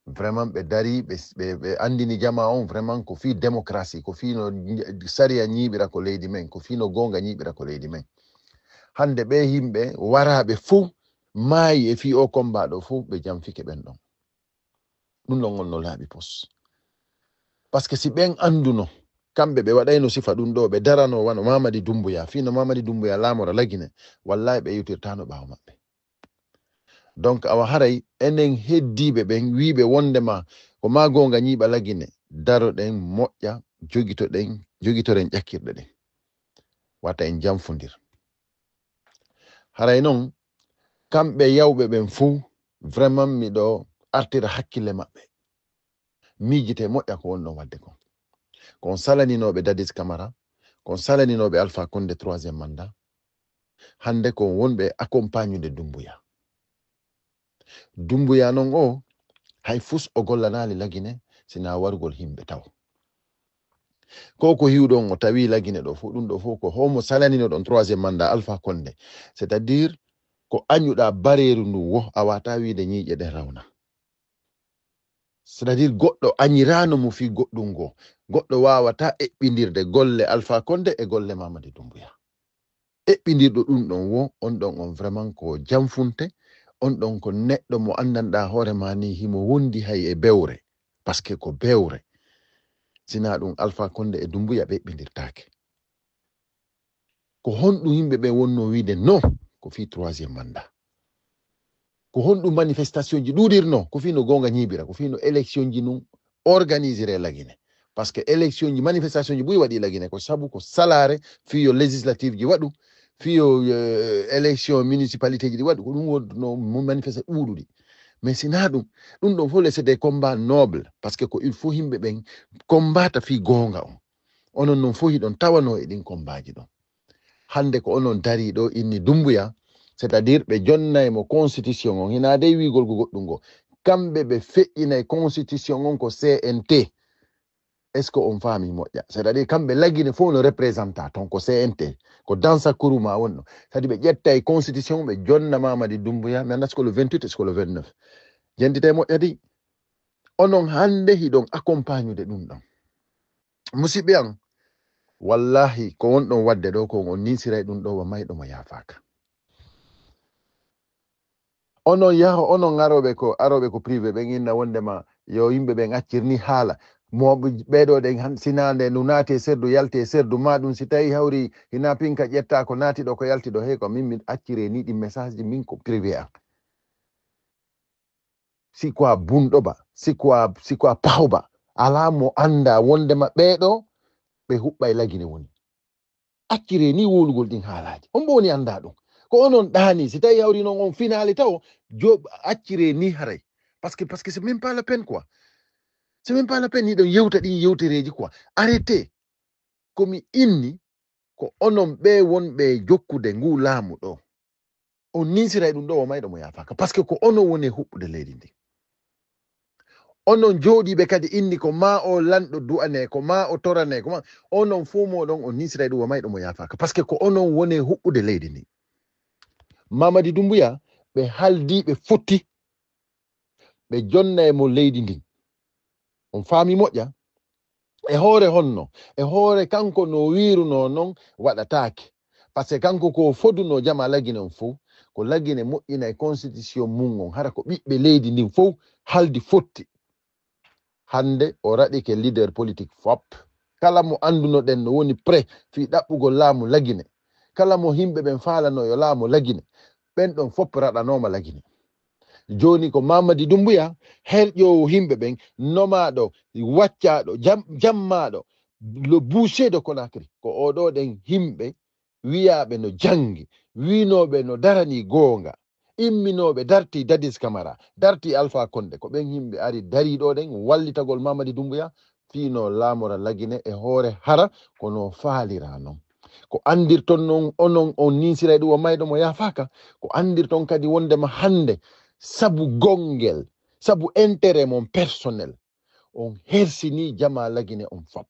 vraiment be dari be andini jama on vraiment ko fi démocratie ko fi no sariya nyibira ko leydi men ko fi no gonga nyibira ko leydi men hande be himbe warabe fu maayi e fi o combat do fu be jamfike ben don dum non on no laabi pos parce que si ben anduno kambe be wadayno sifa dum do be darano wano Mamadi Doumbouya fi no Mamadi Doumbouya lamora lagine wallahi be yutirtano bawo mabbe donc awa haray enen heddibe ben wiibe wondema ko ma gonga nyiba lagine daro den moƴƴa jogitoren ƴakkirde den wata en jamfondir haray non kambe yawbe ben fu vraiment mido artira hakkille mabbe miijite moƴƴa ko wonno wadde kon salaninobe Dadis Camara kon salaninobe Alpha Condé 3e mandat hande ko wonbe accompagne de Doumbouya non o hay fus o gollanali lagine sina wargol himbe taw ko hiwdon o tawi lagine do fu dum do fu ko homo salanino don 3e mandat Alpha Condé c'est-à-dire ko anyuda bareru ndu wo awata wiide nyiije de rawna c'est-à-dire goddo anyirano mo fi goddum go goddo wawata ebbindirde golle Alpha Condé e golle Mamadi Doumbouya ebbindirdo dum don wo on don on vraiment ko jamfunte on don ko neddo mo andanda hoore mani himo wondi hay e bewre parce que ko bewre sina dum Alpha Condé e Doumbouya be bindirtaake ko hondu himbe be wonno wiide non ko fi 3e mandat ko hondu manifestation ji dudirno ko fi no gonga nyibira ko fi no election ji nun organiser lagine parce que election ji manifestation ji buy wadi lagine ko sabu ko salare fi yo législative ji wadu fi yo election municipalité ji wadu ko dum wodno manifester ududi mais sina dum don fo c'est des combats nobles parce que ko il faut himbe ben combattre fi gonga onon non fo hidon tawano e din combat ji don hande ko onon dari do inni Doumbouya c'est-à-dire be jonnay mo constitution on hina dey wigol go goddum go kambe be fe'inay constitution on ko CNT est-ce que on fami moƴƴa c'est-à-dire kambe lagine fo no représentant ton ko CNT ko dansa kuruma wonno c'est-à-dire be ƴettay constitution be jonna Mamadi Doumbouya mais est-ce que le 28 est-ce que le 29 jendite moƴƴa di onon hande hidon accompagne de dum don musibe an wallahi ko wondon wadde do ko on ninsiray dum do wa maydo mo yafaka onon yaho onon arobe ko privé be inna wondema yo yimbe be accirni haala mo beedo den sinande no naate serdu yalte serdu madum si tawi hawri hina pinka ƴetta ko naati do ko yalti do he ko min accire ni di message ji min ko privé an si quoi bundo ba si quoi pawba ala mo anda wondema beedo be hubbay lagine woni accire ni wolugol din haalaji on boni anda dum ko onon dani si tawi hawri non on finale taw jo accire ni haray parce que c'est même pas la peine quoi c'est même pas la peine ni don yewta din yewtereji quoi arrêtez komi inni ko onon be wonbe jokkude ngu laamu do on ninsiray dum do o maydo mo yafaka parce que ko onon woni hubbude leydi ndi onon joodibe kadi inni ko ma o lando du'ane ko ma o torane ko ma onon fu modon on ninsiray dum o maydo mo yafaka parce que ko onon woni hubbude leydi ndi Mamadi Doumbouya be haldi be futti be jonna mo leydi ndi on faami moƴƴa e hoore honno e hoore kanko no wiruno non waɗataake parce que kanko ko foduno jama lagine on fof ko lagine moƴƴina e constitution mum on hara ko ɓiɓɓe leydi ndin fof haldi fotti hande o raɗike leader politique fop kala mo anduno ɗen no woni prêt fi ɗaɓɓugol laamu lagine kala mo himɓe ɓen faalano yo laamu lagine ɓen ɗon fop raɗanoma lagine joni ko Mamadi Doumbouya herƴowo himɓe ɓen nomaɗo waccaɗo jammaɗo le boucher de Conakry ko oɗo ɗen himɓe wiyaɓe no jangi winoɓe no darani goonga imminoɓe darti Dadis Camara darti Alpha Condé ko ɓen himɓe ari dariɗo ɗen wallitagol Mamadi Doumbouya fino laamora lagine e hoore hara kono faalira non ko andirton non onon on ninsiray ɗum o mayɗo mo yafaka ko andirton kadi wondema hande sabu gongel sabu intérêt mon personnel on hersini jama lagine on fop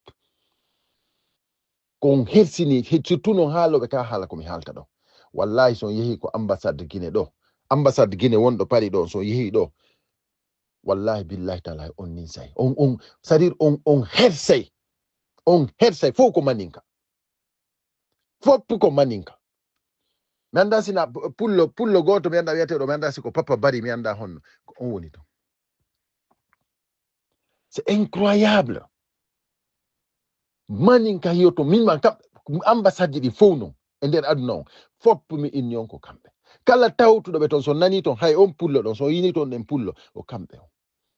kon hersini surtout non haaloɓe ka haala komi haalta ɗo wallahi son yehi ko ambassade Guinée ɗo ambassade Guinée wonɗo Paris ɗo so yehi ɗo wallahi billahi taala on nin say c'est-à-dire on hersay fo ko maninka fop ko maninka mi anda sina pullo goto mi anda wiyeteɗo mi anda siko papa bari mi anda honno ko on woni to. C'est incroyable. Maninka hiyoto min ambassade ɗi fof non e nder aduna on fop mi inni on ko kamɓe. Kala tawtuɗo ɓe ton so nani ton hay on pullo ɗon so yini ton ɗen pullo o kamɓe on,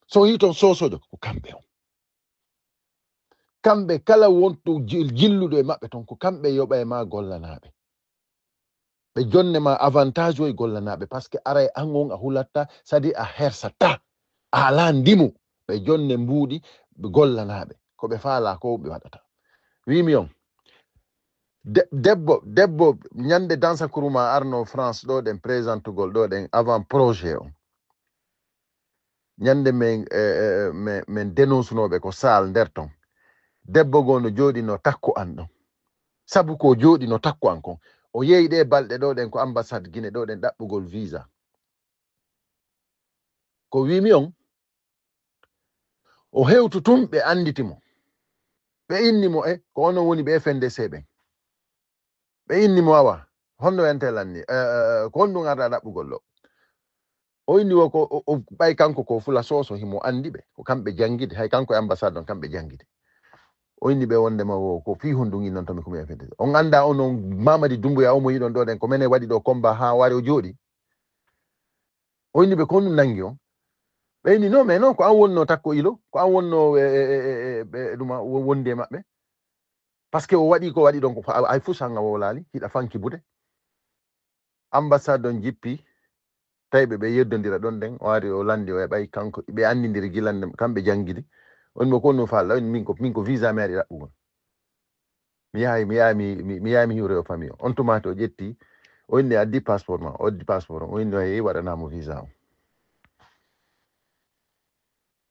so yi ton sosojo ko kamɓe on. Kamɓe kala wonto jilluɗo e maɓɓe ton ko kamɓe yoɓa e ma gollanaɓe. Ɓe jonne ma avantage o e gollanaɓe par ce que ara e an on a hulatta sadi a hersata a ala ndimu ɓe jonne mbuuɗi ɓe gollanaɓe ko ɓe faala ko ɓe waɗata. Wimi on debbo ñande dansa kuruma arno France ɗo ɗen présentugol ɗo ɗen avant projet on ñande men dénoncunoɓe ko sal nder ton debbo go no jooɗi no takko an ɗon sabu ko jooɗi no takko an kon o yehi ɗe balɗe ɗo ɗen ko ambassade Guinée ɗo ɗen ɗaɓɓugol visa ko wimi on o hewtu tun ɓe anditimo ɓe innimo ko onon woni ɓe FNDC ɓen ɓe innimo awa honno wentelanni ko honɗum arɗa ɗaɓɓugol ɗo o inni wo ko o ɓay kanko ko fula soso himo andi ɓe ko kamɓe jangguide hay kanko e ambassade on kamɓe jangguide o inni ɓe wondema wo ko fi hundum innon tomi komi FNDC on anda onon Mamadi Doumbouya omo yiɗon ɗo ɗen ko mene waɗi ɗo combat ha wari o jooɗi o inni ɓe ko honɗum nangi on ɓe inni non mais non ko an wonno takko ilo ko an wonno ɓe ɗuma wondi e maɓɓe par ce que o waɗi ko waɗi ɗon ko ay fuu sanga o laali hiɗa fanki bude ambassade on jippi tawi ɓe yeddodira ɗon ɗen o ari o landi o heɓay kanko ɓe andidiri gilande kamɓe jangguide on mo ko no falɗa on min ko visa mi ari ɗaɓɓugol mi yahay mi hiwre o famille on tumati o ƴetti o inni addi passeport ma o addi passeport on o inni o yehi waɗanamo visa on.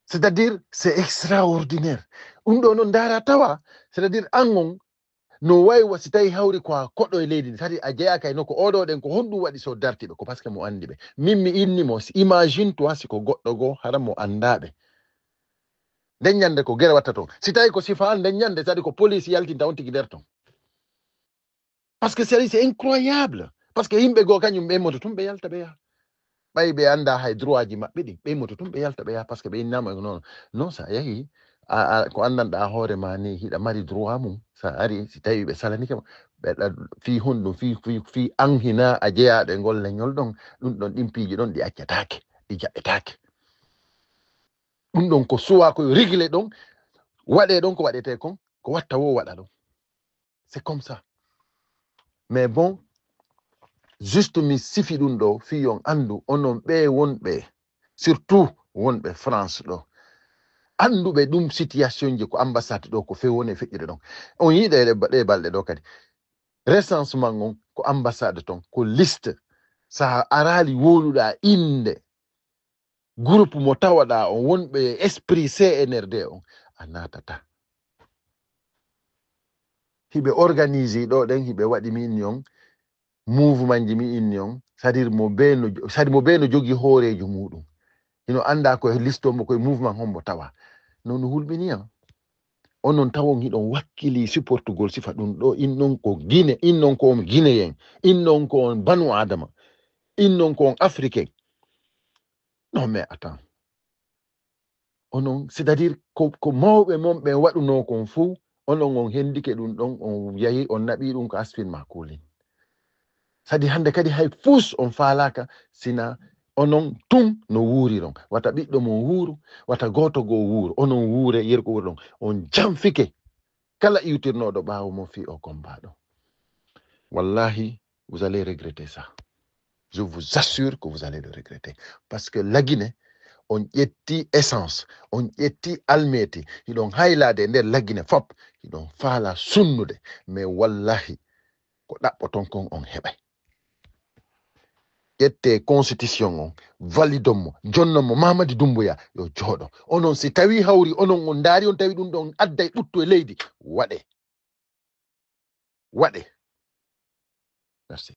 C'est à dire c'est extraordinaire ɗum ɗo noon dara tawa c'est à dire an on no wayi si tawi hawri ko koɗɗo e leydi tati a jeyaka no ko oɗo ɗen ko honɗum waɗi so dartiɓe ko par ce que mo andi ɓe min mi innimo imagine toi siko goɗɗo goo hara mo andaɓe nden ñande ko guere watta toon si tawi ko sifa an nden ñande c'est à dire ko police yaltinta on tigui nder ton par ce que c'est incroyable par ce que yimɓe goo kañum ɓe moto tum ɓe yalta ɓe yaha ɓay ɓe anda hay droit ji maɓɓe ɗi ɓe moto tum ɓe yalta ɓe yaha par ce que ɓe innama noon non sa yeehi ko andanɗa hoore ma ni hiɗa mari droit mum sa ari si tawi ɓe salanikema ɓeɗa fi honɗum fi an hina a jeeyaɗo e ngol leñol ɗon ɗum ɗon ɗin piiji ɗon ɗi accatake ɗi jaɓɓetake ɗum ɗon ko suwa koye réglé ɗon waɗe ɗon ko waɗete kon ko watta wo waɗa ɗon c'est comme ça mais bon juste mi sifi ɗum ɗo fi on andu onon ɓe wonɓe surtout wonɓe France ɗo anduɓe ɗum situation ji ko ambassade ɗo ko fewoni feƴƴire ɗon on yiiɗe ɗe balɗe ɗo kadi recensement on ko ambassade ton ko liste sa arali woluɗa inde groupe mo tawaɗa on wonɓe esprit CNRD on a natata hiɓe organise ɗo ɗen hiɓe waɗi mi inni on mouvement ji mi inni on c'est à dire mo be no jogui hoorejo muɗum hino anda koye liste o mo koye mouvement hombo tawa non hulɓiniyam onon tawon hiɗon wakkili supportugol sifa ɗum ɗo innon ko Guinée innon ko on guinéen innon ko on banu adama innon ko on africain non mais attends onon c'est à dire ko mawɓe mon ɓe waɗuno kon fou onon on hendike ɗum ɗon on yahi on naɓi ɗum ko aspin ma kulin sadi hande kadi hay fus on falaka sina onon tun no wuuriron wata ɓiɗɗo mon wuuru wata goto go wuuro onon wuure yergo wuuro ɗon on jamfike kala iwtirnoɗo ɓaawo mo fi o combat ɗo wallahi vous allez regretter ça je vous assure que vous allez le regretter parce que la Guinée on ƴetti essence on ƴetti almeti hiɗon haylade nder laggine fop hiɗon faala sunnude mais wallahi ko ɗaɓɓoton kon on heɓay ƴette constitution on validon mo jonnon mo Mamadi Doumbouya yo jooɗo onon si tawi hawri onon on daari on tawi ɗum ɗon adday ɓuttu e leydi waɗe merci.